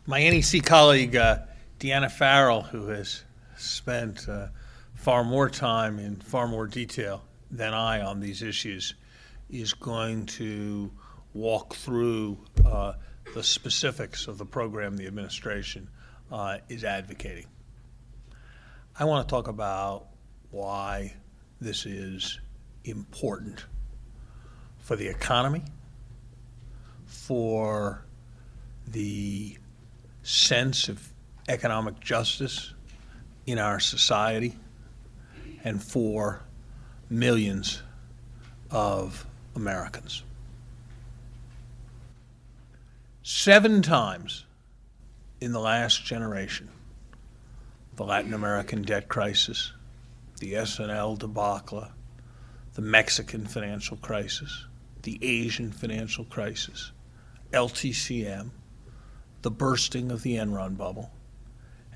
My NEC colleague, Deanna Farrell, who has spent far more time in far more detail than I on these issues, is going to walk through the specifics of the program the administration is advocating. I want to talk about why this is important for the economy, for the sense of economic justice in our society, and for millions of Americans. 7 times in the last generation, the Latin American debt crisis, the S&L debacle, the Mexican financial crisis, the Asian financial crisis, LTCM, the bursting of the Enron bubble,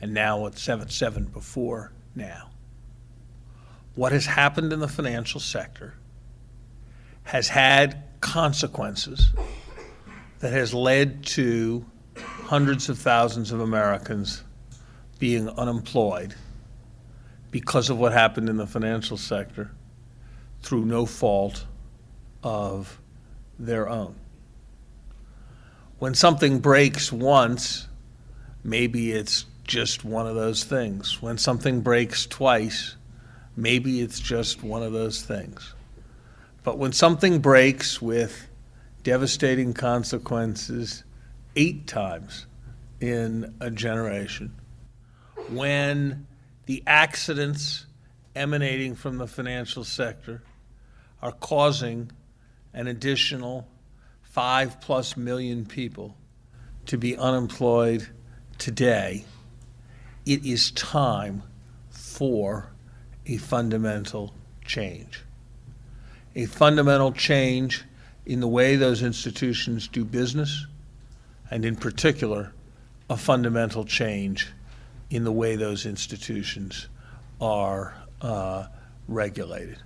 and now what 7/7 before now. What has happened in the financial sector has had consequences that has led to hundreds of thousands of Americans being unemployed because of what happened in the financial sector through no fault of their own. When something breaks once, maybe it's just one of those things. When something breaks twice, maybe it's just one of those things. But when something breaks with devastating consequences 8 times in a generation, when the accidents emanating from the financial sector are causing an additional 5+ million people to be unemployed today, it is time for a fundamental change. A fundamental change in the way those institutions do business, and in particular, a fundamental change in the way those institutions are regulated.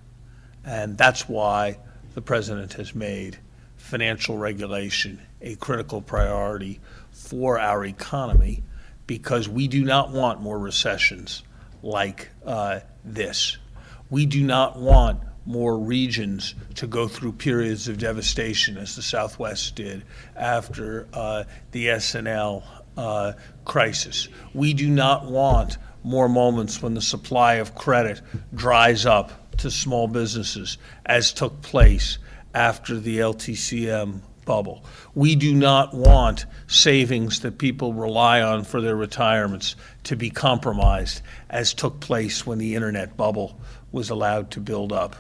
And that's why the president has made financial regulation a critical priority for our economy, because we do not want more recessions like this. We do not want more regions to go through periods of devastation as the Southwest did after the S&L crisis. We do not want more moments when the supply of credit dries up to small businesses, as took place after the LTCM bubble. We do not want savings that people rely on for their retirements to be compromised, as took place when the internet bubble was allowed to build up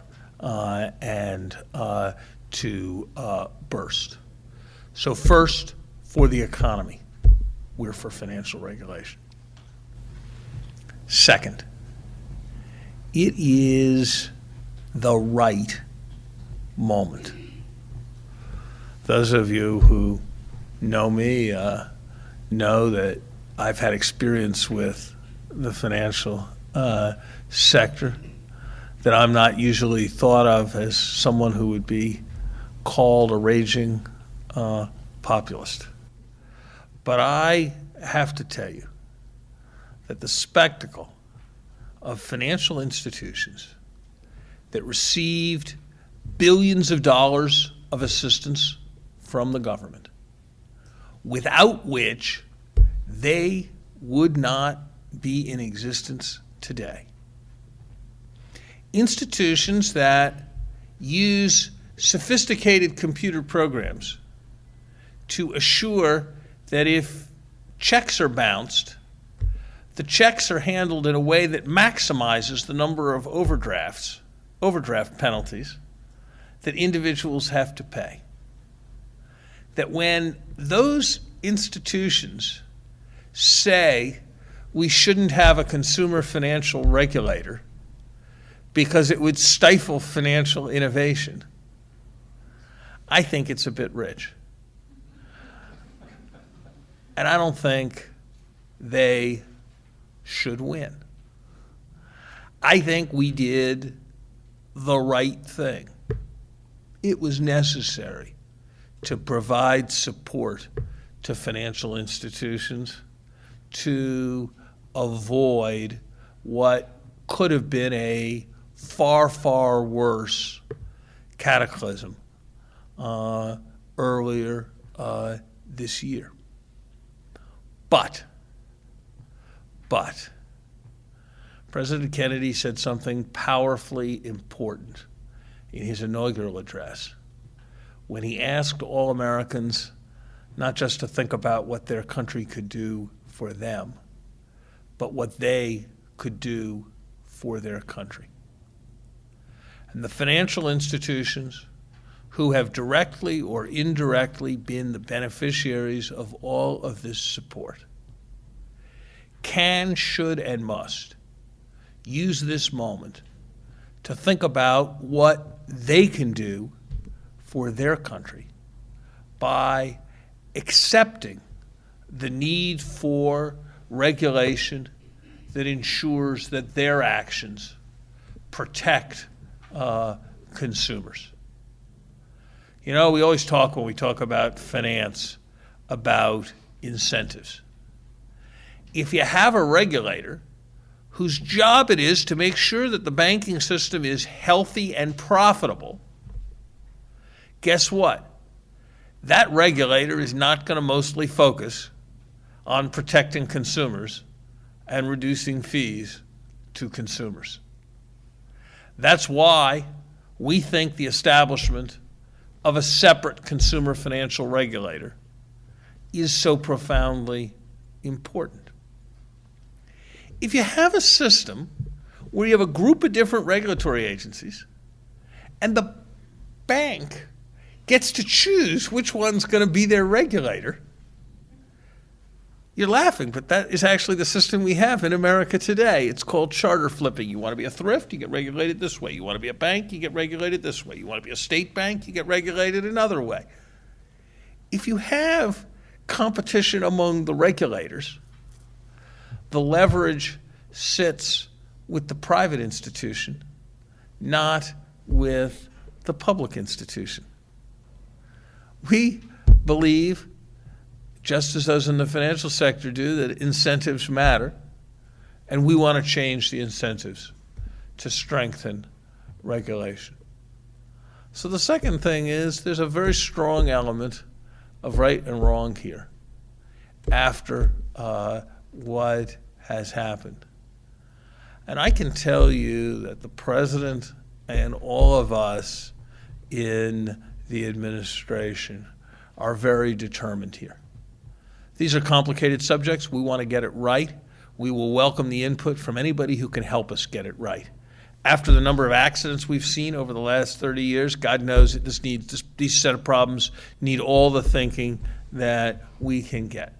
and to burst. So first, for the economy, we're for financial regulation. Second, it is the right moment. Those of you who know me know that I've had experience with the financial sector, that I'm not usually thought of as someone who would be called a raging populist. But I have to tell you that the spectacle of financial institutions that received billions of dollars of assistance from the government, without which they would not be in existence today. Institutions that use sophisticated computer programs to assure that if checks are bounced, the checks are handled in a way that maximizes the number of overdraft penalties that individuals have to pay. That when those institutions say we shouldn't have a consumer financial regulator because it would stifle financial innovation, I think it's a bit rich. And I don't think they should win. I think we did the right thing. It was necessary to provide support to financial institutions to avoid what could have been a far, far worse cataclysm earlier this year. But President Kennedy said something powerfully important in his inaugural address when he asked all Americans not just to think about what their country could do for them, but what they could do for their country. And the financial institutions who have directly or indirectly been the beneficiaries of all of this support can, should, and must use this moment to think about what they can do for their country by accepting the need for regulation that ensures that their actions protect consumers. You know, we always talk, when we talk about finance, about incentives. If you have a regulator whose job it is to make sure that the banking system is healthy and profitable, guess what? That regulator is not going to mostly focus on protecting consumers and reducing fees to consumers. That's why we think the establishment of a separate consumer financial regulator is so profoundly important. If you have a system where you have a group of different regulatory agencies and the bank gets to choose which one's going to be their regulator, you're laughing, but that is actually the system we have in America today. It's called charter flipping. You want to be a thrift, you get regulated this way. You want to be a bank, you get regulated this way. You want to be a state bank, you get regulated another way. If you have competition among the regulators, the leverage sits with the private institution, not with the public institution. We believe, just as those in the financial sector do, that incentives matter, and we want to change the incentives to strengthen regulation. So the second thing is there's a very strong element of right and wrong here after what has happened. And I can tell you that the president and all of us in the administration are very determined here. These are complicated subjects. We want to get it right. We will welcome the input from anybody who can help us get it right. After the number of accidents we've seen over the last 30 years, God knows that these set of problems need all the thinking that we can get.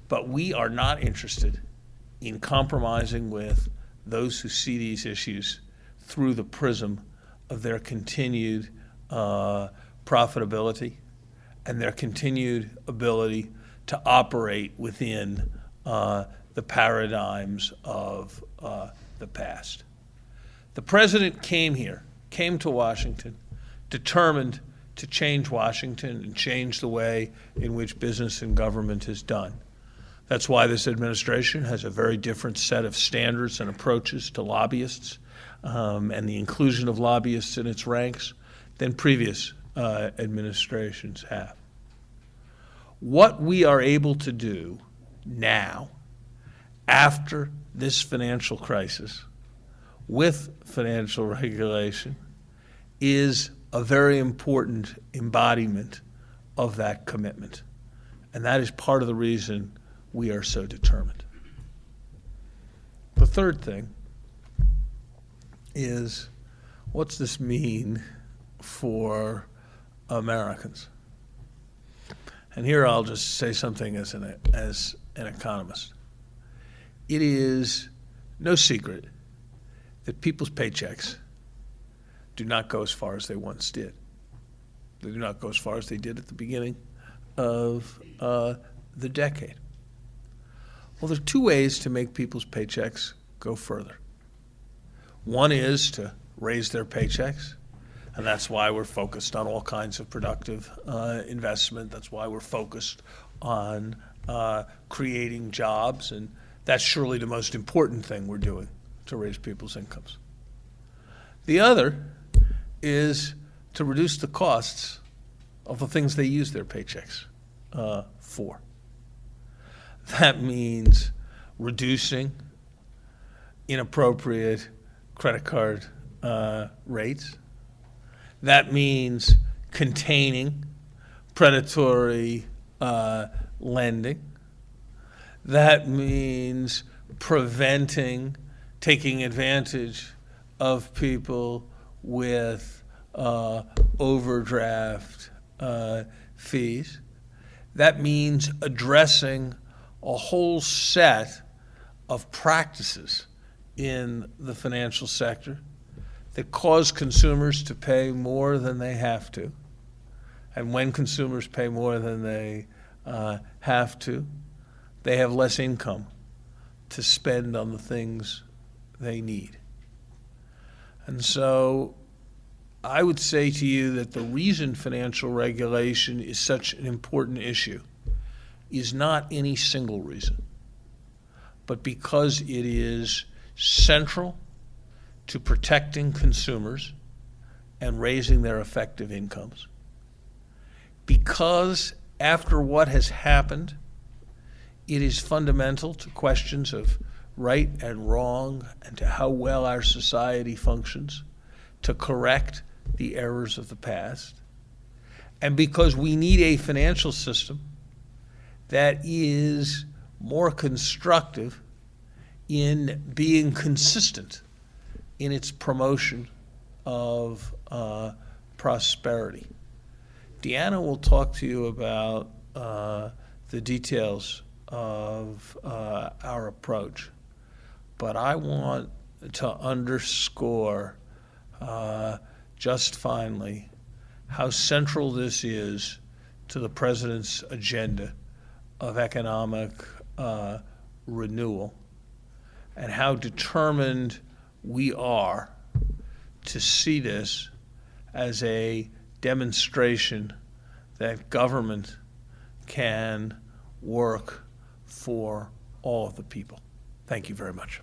But we are not interested in compromising with those who see these issues through the prism of their continued profitability and their continued ability to operate within the paradigms of the past. The president came to Washington, determined to change Washington and change the way in which business and government is done. That's why this administration has a very different set of standards and approaches to lobbyists and the inclusion of lobbyists in its ranks than previous administrations have. What we are able to do now, after this financial crisis, with financial regulation, is a very important embodiment of that commitment. And that is part of the reason we are so determined. The third thing is, what's this mean for Americans? And here I'll just say something as an economist. It is no secret that people's paychecks do not go as far as they once did. They do not go as far as they did at the beginning of the decade. Well, there are two ways to make people's paychecks go further. One is to raise their paychecks, and that's why we're focused on all kinds of productive investment. That's why we're focused on creating jobs, and that's surely the most important thing we're doing to raise people's incomes. The other is to reduce the costs of the things they use their paychecks for. That means reducing inappropriate credit card rates. That means containing predatory lending. That means preventing taking advantage of people with overdraft fees. That means addressing a whole set of practices in the financial sector that cause consumers to pay more than they have to. And when consumers pay more than they have to, they have less income to spend on the things they need. And so I would say to you that the reason financial regulation is such an important issue is not any single reason, but because it is central to protecting consumers and raising their effective incomes. Because after what has happened, it is fundamental to questions of right and wrong and to how well our society functions to correct the errors of the past. And because we need a financial system that is more constructive in being consistent in its promotion of prosperity. Deanna will talk to you about the details of our approach, but I want to underscore just finally how central this is to the President's agenda of economic renewal, and how determined we are to see this as a demonstration that government can work for all of the people. Thank you very much.